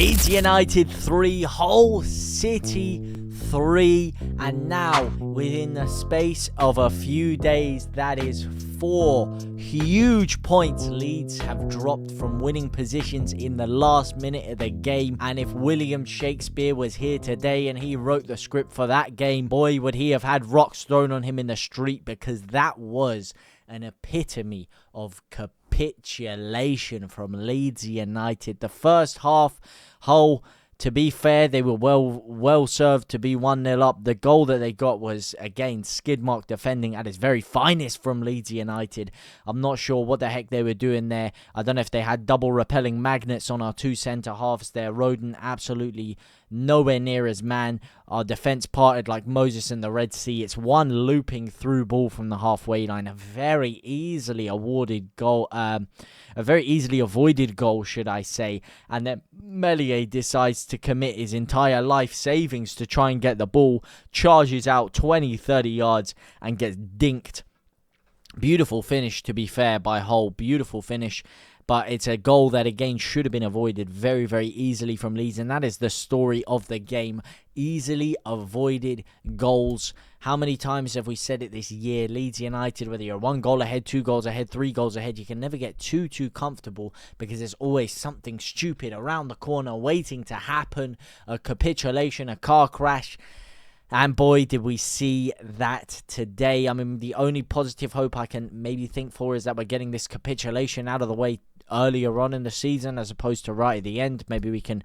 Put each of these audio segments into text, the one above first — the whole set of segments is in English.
Leeds United 3, Hull City 3, and now within the space of a few days, that is 4 huge points Leeds have dropped from winning positions in the last minute of the game. And if William Shakespeare was here today and he wrote the script for that game, boy, would he have had rocks thrown on him in the street, because that was an epitome of capitulation from Leeds United. The first half, Hull, to be fair, they were well served to be 1-0 up. The goal that they got was, again, skid mark defending at its very finest from Leeds United. I'm not sure what the heck they were doing there. I don't know if they had double repelling magnets on our two centre-halves there. Rodon absolutely nowhere near his man. Our defence parted like Moses in the Red Sea. It's one looping through ball from the halfway line. A very easily avoided goal, should I say. And then Meslier decides to commit his entire life savings to try and get the ball. Charges out 20-30 yards and gets dinked. Beautiful finish, to be fair, by Hull. Beautiful finish. But it's a goal that, again, should have been avoided very, very easily from Leeds. And that is the story of the game. Easily avoided goals. How many times have we said it this year? Leeds United, whether you're 1 goal ahead, 2 goals ahead, 3 goals ahead, you can never get too comfortable, because there's always something stupid around the corner waiting to happen. A capitulation, a car crash. And boy, did we see that today. I mean, the only positive hope I can maybe think for is that we're getting this capitulation out of the way earlier on in the season as opposed to right at the end. Maybe we can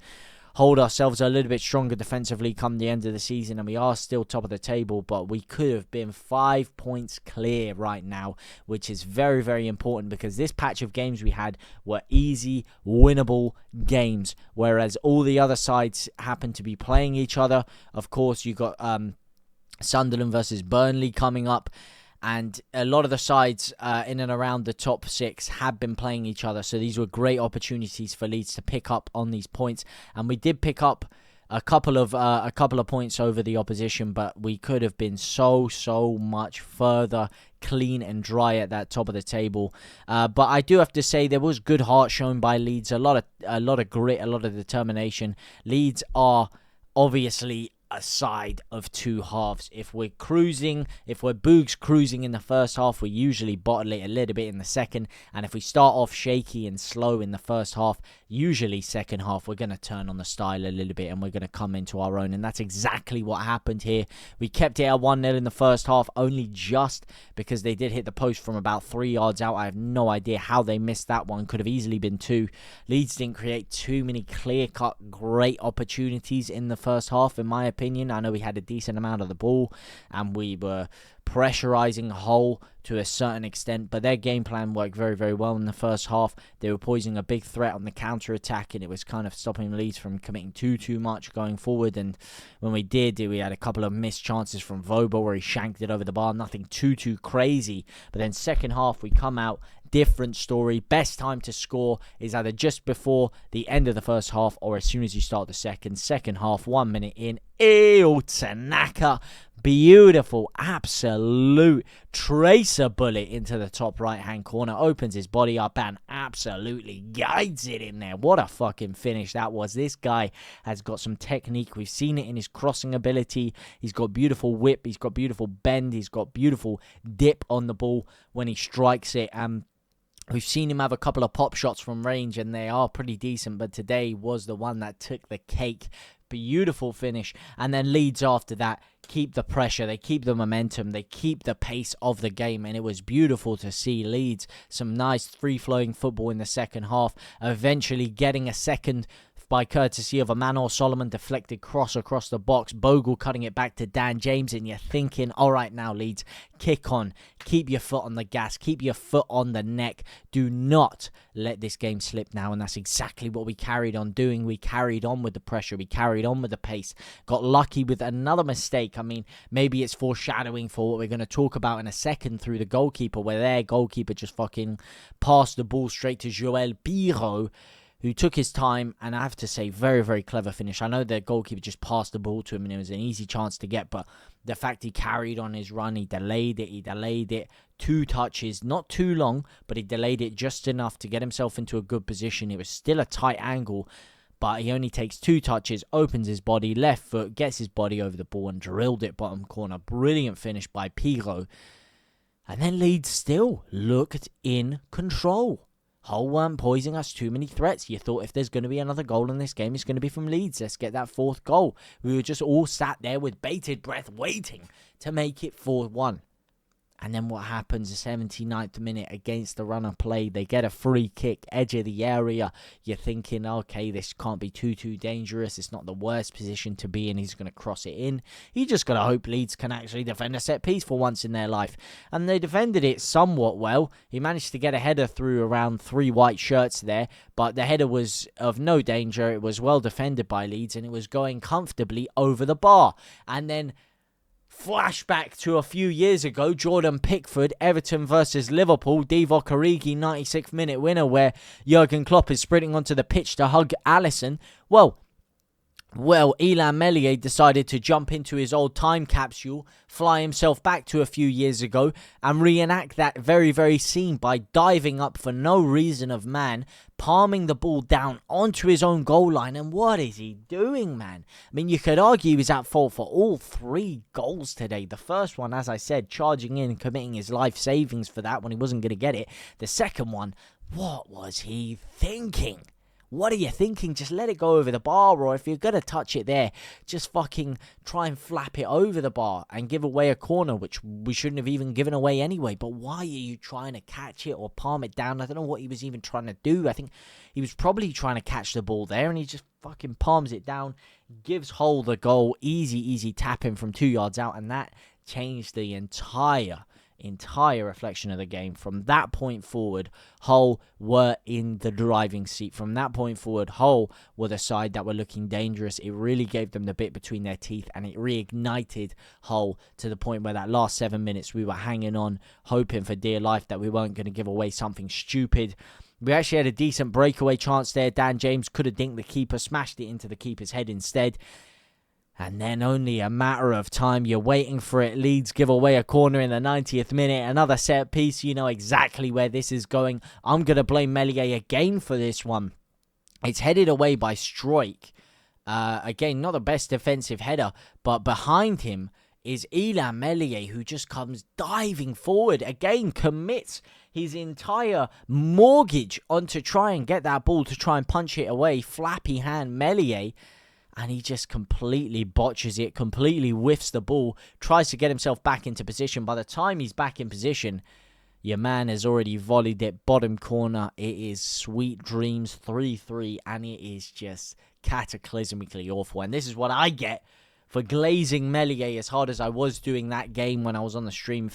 hold ourselves a little bit stronger defensively come the end of the season, and we are still top of the table, but we could have been 5 points clear right now, which is very, very important, because this patch of games we had were easy, winnable games, whereas all the other sides happen to be playing each other. Of course, you got Sunderland versus Burnley coming up, and a lot of the sides in and around the top 6 have been playing each other. So these were great opportunities for Leeds to pick up on these points. And we did pick up a couple of points over the opposition, but we could have been so much further clean and dry at that top of the table. But I do have to say there was good heart shown by Leeds. A lot of grit, a lot of determination. Leeds are obviously a side of two halves. If we're Boogs cruising in the first half, we usually bottle it a little bit in the second, and if we start off shaky and slow in the first half, usually second half we're going to turn on the style a little bit and we're going to come into our own, and that's exactly what happened here. We kept it at 1-0 in the first half, only just because they did hit the post from about 3 yards out. I have no idea how they missed that one. Could have easily been 2. Leeds didn't create too many clear-cut great opportunities in the first half, in my opinion. I know we had a decent amount of the ball and we were pressurizing Hull to a certain extent, but their game plan worked very, very well in the first half. They were posing a big threat on the counter-attack, and it was kind of stopping Leeds from committing too much going forward. And when we did, we had a couple of missed chances from Voba where he shanked it over the bar. Nothing too crazy. But then second half, we come out, different story. Best time to score is either just before the end of the first half or as soon as you start the second. Second half, 1 minute in. Tanaka. Beautiful, absolute tracer bullet into the top right-hand corner. Opens his body up and absolutely guides it in there. What a fucking finish that was. This guy has got some technique. We've seen it in his crossing ability. He's got beautiful whip. He's got beautiful bend. He's got beautiful dip on the ball when he strikes it. We've seen him have a couple of pop shots from range, and they are pretty decent, but today was the one that took the cake. Beautiful finish. And then Leeds after that keep the pressure, they keep the momentum, they keep the pace of the game, and it was beautiful to see Leeds. Some nice free-flowing football in the second half, eventually getting a second by courtesy of a Manor Solomon deflected cross across the box. Bogle cutting it back to Dan James, and you're thinking, all right now, Leeds, kick on. Keep your foot on the gas. Keep your foot on the neck. Do not let this game slip now, and that's exactly what we carried on doing. We carried on with the pressure. We carried on with the pace. Got lucky with another mistake. I mean, maybe it's foreshadowing for what we're going to talk about in a second through the goalkeeper, where their goalkeeper just fucking passed the ball straight to Joël Piro, who took his time, and I have to say, very, very clever finish. I know the goalkeeper just passed the ball to him, and it was an easy chance to get, but the fact he carried on his run, he delayed it, 2 touches, not too long, but he delayed it just enough to get himself into a good position. It was still a tight angle, but he only takes 2 touches, opens his body, left foot, gets his body over the ball and drilled it bottom corner. Brilliant finish by Pirlo. And then Leeds still looked in control. Hull weren't posing us too many threats. You thought if there's going to be another goal in this game, it's going to be from Leeds. Let's get that 4th goal. We were just all sat there with bated breath waiting to make it 4-1. And then what happens, the 79th minute against the run of play, they get a free kick, edge of the area. You're thinking, okay, this can't be too dangerous. It's not the worst position to be in. He's going to cross it in. You just got to hope Leeds can actually defend a set piece for once in their life. And they defended it somewhat well. He managed to get a header through around 3 white shirts there, but the header was of no danger. It was well defended by Leeds, and it was going comfortably over the bar. And then flashback to a few years ago, Jordan Pickford, Everton versus Liverpool, Divock Origi, 96th minute winner, where Jurgen Klopp is sprinting onto the pitch to hug Alisson. Well, Illan Meslier decided to jump into his old time capsule, fly himself back to a few years ago, and reenact that very scene by diving up for no reason of man, palming the ball down onto his own goal line. And what is he doing, man? I mean, you could argue he was at fault for all 3 goals today. The first one, as I said, charging in and committing his life savings for that when he wasn't going to get it. The second one, what was he thinking? What are you thinking? Just let it go over the bar, or if you're going to touch it there, just fucking try and flap it over the bar and give away a corner, which we shouldn't have even given away anyway. But why are you trying to catch it or palm it down? I don't know what he was even trying to do. I think he was probably trying to catch the ball there, and he just fucking palms it down, gives Hull the goal, easy tapping from 2 yards out, and that changed the entire reflection of the game. From that point forward, Hull were in the driving seat. From that point forward, Hull were the side that were looking dangerous. It really gave them the bit between their teeth, and it reignited Hull to the point where that last 7 minutes we were hanging on, hoping for dear life that we weren't going to give away something stupid. We actually had a decent breakaway chance there. Dan James could have dinked the keeper, smashed it into the keeper's head instead. And then only a matter of time, you're waiting for it. Leeds give away a corner in the 90th minute. Another set piece. You know exactly where this is going. I'm going to blame Meslier again for this one. It's headed away by Struijk. Again, not the best defensive header, but behind him is Illan Meslier, who just comes diving forward. Again, commits his entire mortgage on to try and get that ball, to try and punch it away. Flappy hand Meslier. And he just completely botches it, completely whiffs the ball, tries to get himself back into position. By the time he's back in position, your man has already volleyed it, bottom corner. It is sweet dreams, 3-3, and it is just cataclysmically awful. And this is what I get for glazing Meslier as hard as I was doing that game when I was on the stream.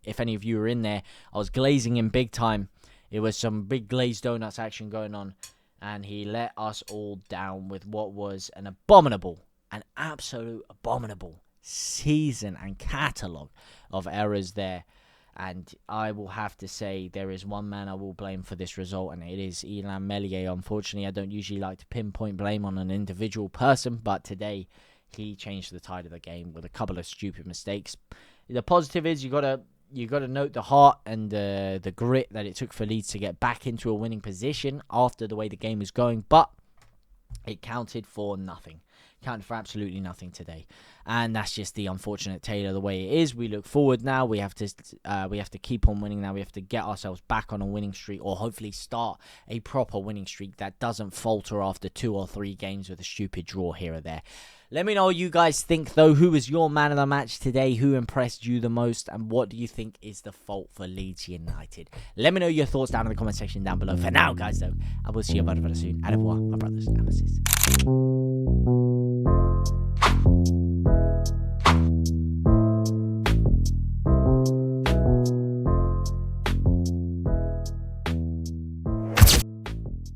If any of you were in there, I was glazing him big time. It was some big glazed donuts action going on. And he let us all down with what was an absolute abominable season and catalogue of errors there. And I will have to say there is one man I will blame for this result, and it is Illan Meslier. Unfortunately, I don't usually like to pinpoint blame on an individual person, but today he changed the tide of the game with a couple of stupid mistakes. The positive is you got to note the heart and the grit that it took for Leeds to get back into a winning position after the way the game was going, but it counted for nothing. Counted for absolutely nothing today, and that's just the unfortunate tale of the way it is. We look forward now. We have to keep on winning now. We have to get ourselves back on a winning streak, or hopefully start a proper winning streak that doesn't falter after 2 or 3 games with a stupid draw here or there. Let me know what you guys think, though. Who was your man of the match today? Who impressed you the most? And what do you think is the fault for Leeds United? Let me know your thoughts down in the comment section down below. For now, guys, though, I will see you very soon. Au revoir, my brothers and my sisters.